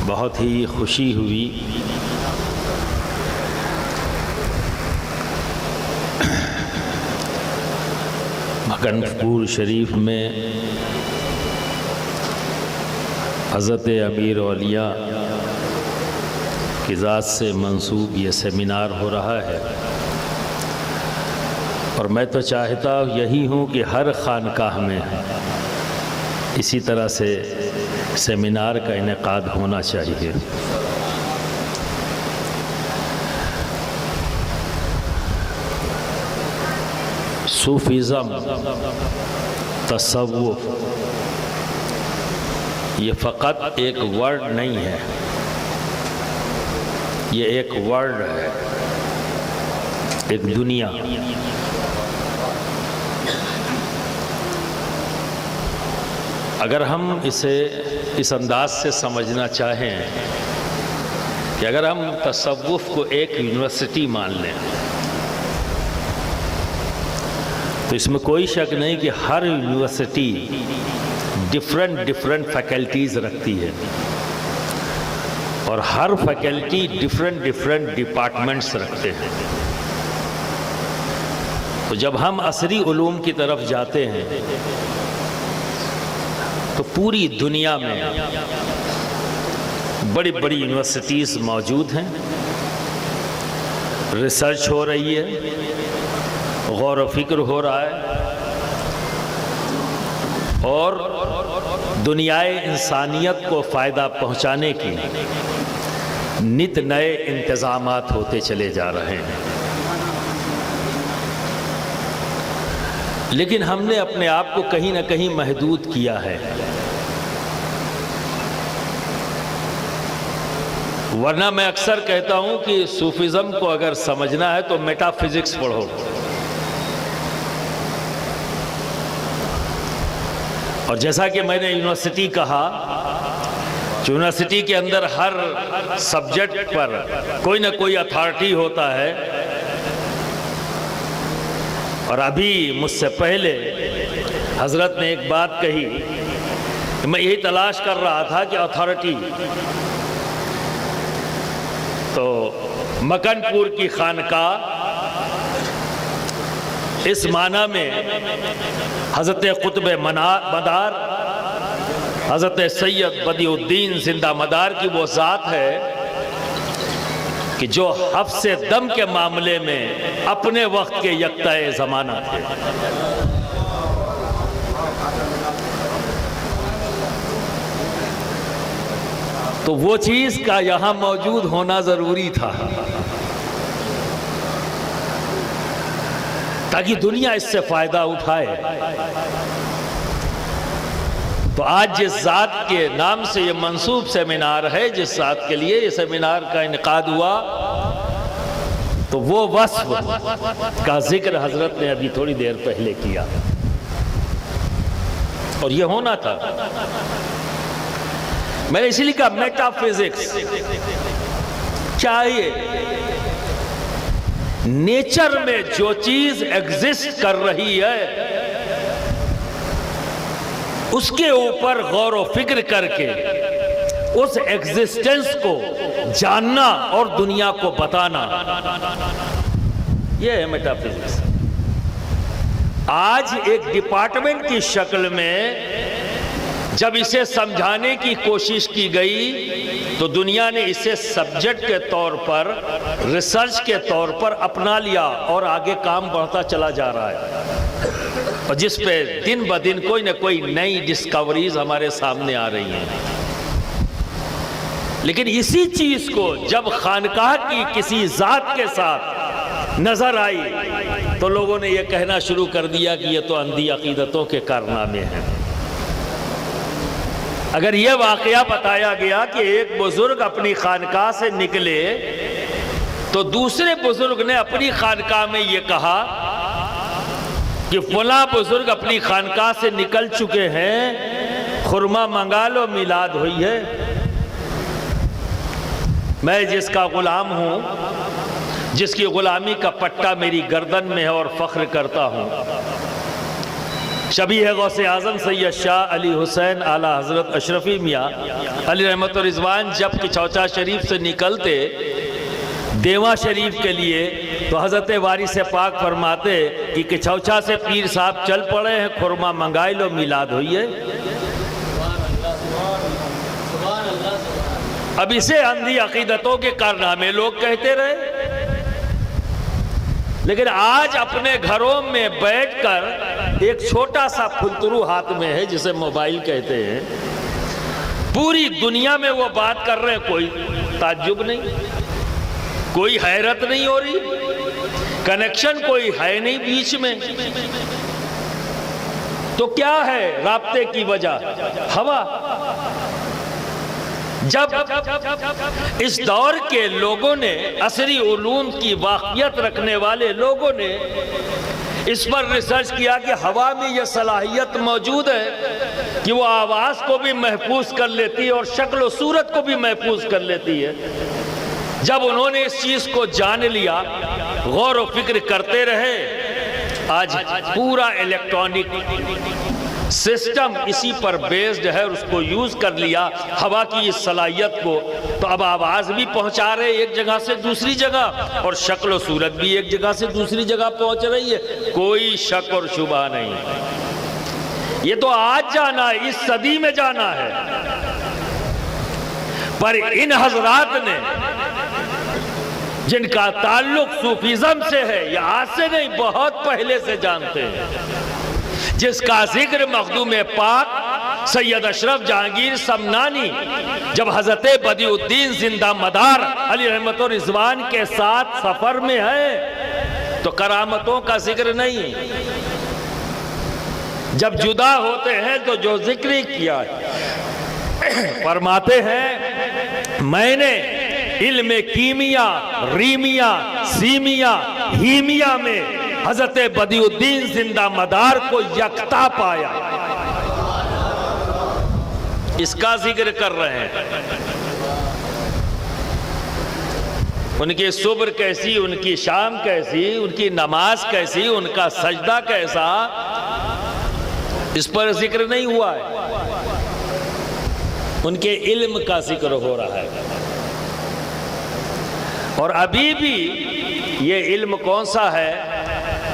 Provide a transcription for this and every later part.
बहुत ही खुशी हुई मकनपुर शरीफ में हज़रत अमीर औलिया की ज़ात से मंसूब ये सेमिनार हो रहा है। और मैं तो चाहता यही हूँ कि हर खानकाह में इसी तरह से सेमिनार का इनेकाद होना चाहिए। सूफीज़म, तसव्वुफ़ ये फ़कत एक वर्ड नहीं है, ये एक वर्ल्ड है, एक दुनिया। अगर हम इसे इस अंदाज से समझना चाहें कि अगर हम तसव्वुफ़ को एक यूनिवर्सिटी मान लें तो इसमें कोई शक नहीं कि हर यूनिवर्सिटी डिफरेंट फैकल्टीज़ रखती है और हर फैकल्टी डिफरेंट डिपार्टमेंट्स रखते हैं। तो जब हम असरी उलूम की तरफ जाते हैं तो पूरी दुनिया में बड़ी बड़ी यूनिवर्सिटीज़ मौजूद हैं, रिसर्च हो रही है, गौर व फिक्र हो रहा है और दुनियाए इंसानियत को फ़ायदा पहुंचाने की नित नए इंतज़ामात होते चले जा रहे हैं। लेकिन हमने अपने आप को कहीं ना कहीं महदूद किया है, वरना मैं अक्सर कहता हूं कि सूफिज़म को अगर समझना है तो मेटाफिज़िक्स पढ़ो। और जैसा कि मैंने यूनिवर्सिटी कहा, यूनिवर्सिटी के अंदर हर सब्जेक्ट पर कोई ना कोई अथॉरिटी होता है। और अभी मुझसे पहले हजरत ने एक बात कही, मैं यही तलाश कर रहा था कि अथॉरिटी, तो मकनपुर की खानकाह इस माना में हज़रत कुतुब मदार हज़रत सैयद बदिउद्दीन जिंदा मदार की वो ज़ात है कि जो हफ्से दम के मामले में अपने वक्त के यक्ताए ज़माना थे। तो वो चीज़ का यहाँ मौजूद होना ज़रूरी था ताकि दुनिया इससे फ़ायदा उठाए। तो आज जिस ज़ात के नाम से ये मंसूब सेमिनार है, जिस ज़ात के लिए ये सेमिनार का इनेकाद हुआ, तो वो वस्फ का जिक्र हजरत ने अभी थोड़ी देर पहले किया और ये होना था। मैंने इसीलिए कहा मेटाफिजिक्स चाहिए। नेचर में जो चीज एग्जिस्ट कर रही है उसके ऊपर गौर व फिक्र करके उस एग्जिस्टेंस को जानना और दुनिया को बताना, यह है मेटाफिजिक्स। आज एक डिपार्टमेंट की शक्ल में जब इसे समझाने की कोशिश की गई तो दुनिया ने इसे सब्जेक्ट के तौर पर, रिसर्च के तौर पर अपना लिया और आगे काम बढ़ता चला जा रहा है और जिस पे दिन ब दिन कोई ना कोई नई डिस्कवरीज हमारे सामने आ रही हैं। लेकिन इसी चीज को जब खानकाह की किसी जात के साथ नजर आई तो लोगों ने यह कहना शुरू कर दिया कि यह तो अंधी अकीदतों के कारनामे हैं। अगर यह वाकया बताया गया कि एक बुजुर्ग अपनी खानकाह से निकले तो दूसरे बुजुर्ग ने अपनी खानकाह में यह कहा कि फला बुजुर्ग अपनी खानकाह से निकल चुके हैं, खुरमा मंगा लो, मिलाद हुई है। मैं जिसका गुलाम हूं, जिसकी गुलामी का पट्टा मेरी गर्दन में है और फख्र करता हूं, शबी है गौसे आज़म सैयद शाह अली हुसैन आला हज़रत अशरफी मियाँ अली रहमत और रिज़वान जब किचौचा शरीफ से निकलते देवा शरीफ के लिए, तो हज़रत वारिस पाक फरमाते कि किचौचा से पीर साहब चल पड़े हैं, खुरमा मंगाई लो, मिलाद हुई है। अब इसे अंधी अकीदतों के कारनामे लोग कहते रहे, लेकिन आज अपने घरों में बैठकर एक छोटा सा फुलतरू हाथ में है जिसे मोबाइल कहते हैं, पूरी दुनिया में वो बात कर रहे हैं, कोई ताज्जुब नहीं, कोई हैरत नहीं हो रही, कनेक्शन कोई है नहीं बीच में। तो क्या है राब्ते की वजह? हवा। जब इस दौर के लोगों ने, असरी उलूम की वाक़ियत रखने वाले लोगों ने इस पर रिसर्च किया कि हवा में यह सलाहियत मौजूद है कि वो आवाज़ को भी महफूज कर लेती है और शक्ल व सूरत को भी महफूज कर लेती है। जब उन्होंने इस चीज़ को जान लिया, गौर व फिक्र करते रहे, आज पूरा इलेक्ट्रॉनिक सिस्टम इसी पर बेस्ड है और उसको यूज कर लिया, हवा की इस सलाहियत को। तो अब आवाज भी पहुंचा रहे एक जगह से दूसरी जगह, और शक्ल और सूरत भी एक जगह से दूसरी जगह पहुंच रही है, कोई शक और शुबा नहीं। ये तो आज जाना है, इस सदी में जाना है। पर इन हजरात ने, जिनका ताल्लुक सूफीज़म से है, या आज से नहीं बहुत पहले से जानते हैं, जिसका जिक्र मखदूम पाक सैयद अशरफ जहांगीर समनानी जब हजरत बदिउद्दीन जिंदा मदार अली रहमत और रिज़वान के साथ सफर में है, तो करामतों का जिक्र नहीं। जब जुदा होते हैं तो जो जिक्र किया है, फरमाते हैं मैंने इल्म कीमिया, रीमिया, सीमिया, हीमिया में हजरत बदिउद्दीन जिंदा मदार को यकता पाया। इसका जिक्र कर रहे हैं। उनकी सुबह कैसी, उनकी शाम कैसी, उनकी नमाज कैसी, उनका सजदा कैसा, इस पर जिक्र नहीं हुआ है। उनके इल्म का जिक्र हो रहा है। और अभी भी ये इल्म कौन सा है?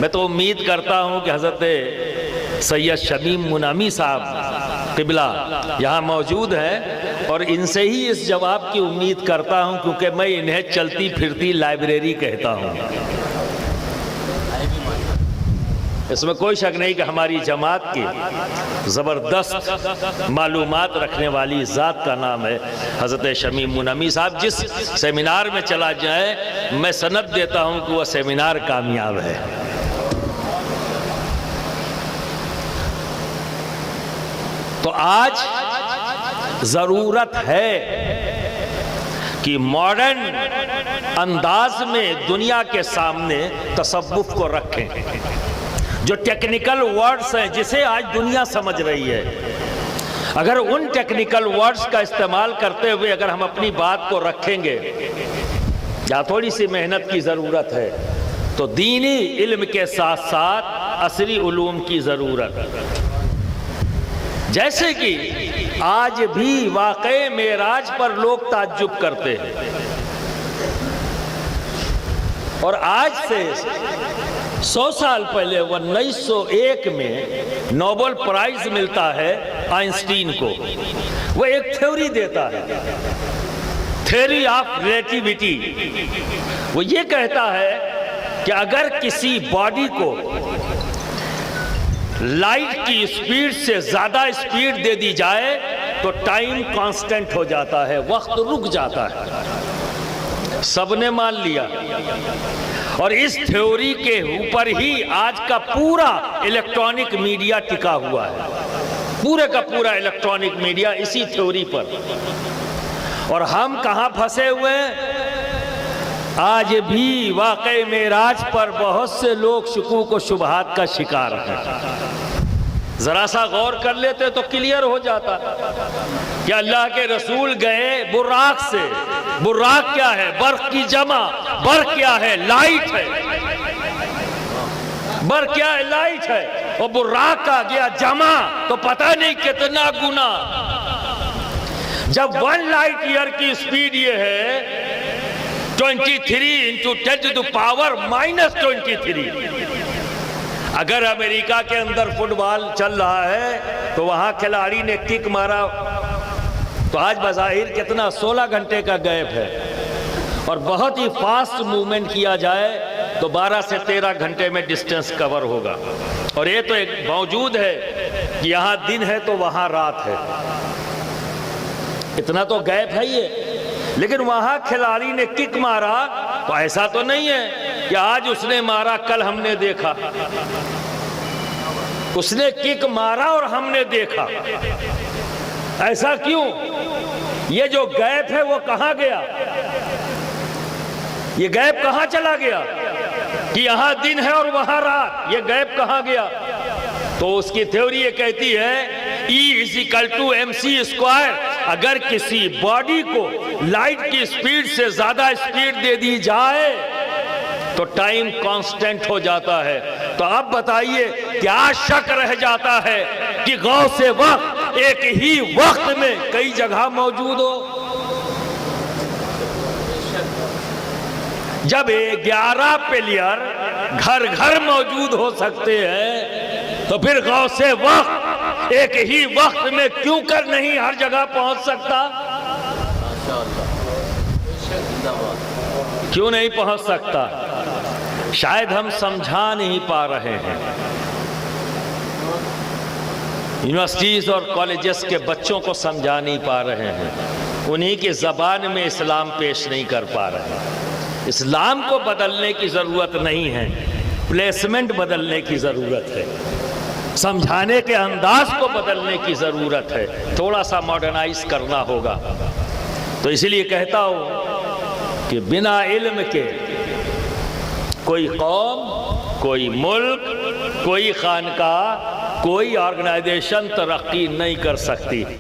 मैं तो उम्मीद करता हूं कि हजरत सैयद शमीम मुनामी साहब क़िबला यहाँ मौजूद हैं, और इनसे ही इस जवाब की उम्मीद करता हूं, क्योंकि मैं इन्हें चलती फिरती लाइब्रेरी कहता हूं। इसमें कोई शक नहीं कि हमारी जमात की ज़बरदस्त मालूमात रखने वाली ज़ात का नाम है हज़रत शमीम मुनामी साहब। जिस सेमिनार में चला जाए, मैं सनद देता हूं कि वह सेमिनार कामयाब है। तो आज ज़रूरत है कि मॉडर्न अंदाज में दुनिया के सामने तसव्वुफ को रखें। जो टेक्निकल वर्ड्स हैं जिसे आज दुनिया समझ रही है, अगर उन टेक्निकल वर्ड्स का इस्तेमाल करते हुए अगर हम अपनी बात को रखेंगे, या थोड़ी सी मेहनत की ज़रूरत है, तो दीनी इल्म के साथ साथ असरी उलूम की ज़रूरत। जैसे कि आज भी वाक़े मेराज पर लोग ताज्जुब करते हैं, और आज से 100 साल पहले 1901 में नोबेल प्राइज मिलता है आइंस्टीन को। वो एक थ्योरी देता है, थ्योरी ऑफ रिलेटिविटी। वो ये कहता है कि अगर किसी बॉडी को लाइट की स्पीड से ज्यादा स्पीड दे दी जाए तो टाइम कांस्टेंट हो जाता है, वक्त रुक जाता है। सबने मान लिया, और इस थ्योरी के ऊपर ही आज का पूरा इलेक्ट्रॉनिक मीडिया टिका हुआ है। पूरे का पूरा इलेक्ट्रॉनिक मीडिया इसी थ्योरी पर। और हम कहां फंसे हुए हैं? आज भी वाक़े मेराज पर बहुत से लोग शुकूक व शुबहात का शिकार हैं। जरा सा गौर कर लेते तो क्लियर हो जाता कि अल्लाह के रसूल गए बुर्राक से। बुर्राक क्या है? बर्क की जमा। बर्क क्या है? लाइट है। बर्क क्या है? लाइट है। और बुर्राक आ गया जमा तो पता नहीं कितना गुना। जब 1 लाइट ईयर की स्पीड ये है 23 × 10⁻⁻23। अगर अमेरिका के अंदर फुटबॉल चल रहा है तो वहां खिलाड़ी ने किक मारा तो आज बज़ाहिर कितना 16 घंटे का गैप है, और बहुत ही फास्ट मूवमेंट किया जाए तो 12 से 13 घंटे में डिस्टेंस कवर होगा। और ये तो एक मौजूद है कि यहां दिन है तो वहां रात है, इतना तो गैप है ये। लेकिन वहां खिलाड़ी ने किक मारा तो ऐसा तो नहीं है कि आज उसने मारा कल हमने देखा, उसने किक मारा और हमने देखा। ऐसा क्यों? ये जो गैप है वो कहां गया? ये गैप कहां चला गया कि यहां दिन है और वहां रात? ये गैप कहां गया? तो उसकी थ्योरी ये कहती है E = mc²। अगर किसी बॉडी को लाइट की स्पीड से ज्यादा स्पीड दे दी जाए तो टाइम कांस्टेंट हो जाता है। तो अब बताइए क्या शक रह जाता है कि गौसे वक्त एक ही वक्त में कई जगह मौजूद हो? जब 11 प्लेयर घर घर मौजूद हो सकते हैं तो फिर गौसे वक्त एक ही वक्त में क्यों कर नहीं हर जगह पहुंच सकता? क्यों नहीं पहुंच सकता? शायद हम समझा नहीं पा रहे हैं। यूनिवर्सिटीज और कॉलेजेस के बच्चों को समझा नहीं पा रहे हैं, उन्हीं की ज़बान में इस्लाम पेश नहीं कर पा रहे हैं। इस्लाम को बदलने की ज़रूरत नहीं है, प्लेसमेंट बदलने की ज़रूरत है, समझाने के अंदाज को बदलने की ज़रूरत है, थोड़ा सा मॉडर्नाइज करना होगा। तो इसलिए कहता हूँ कि बिना इल्म के कोई कौम, कोई मुल्क, कोई खानका, कोई ऑर्गेनाइजेशन तरक्की नहीं कर सकती।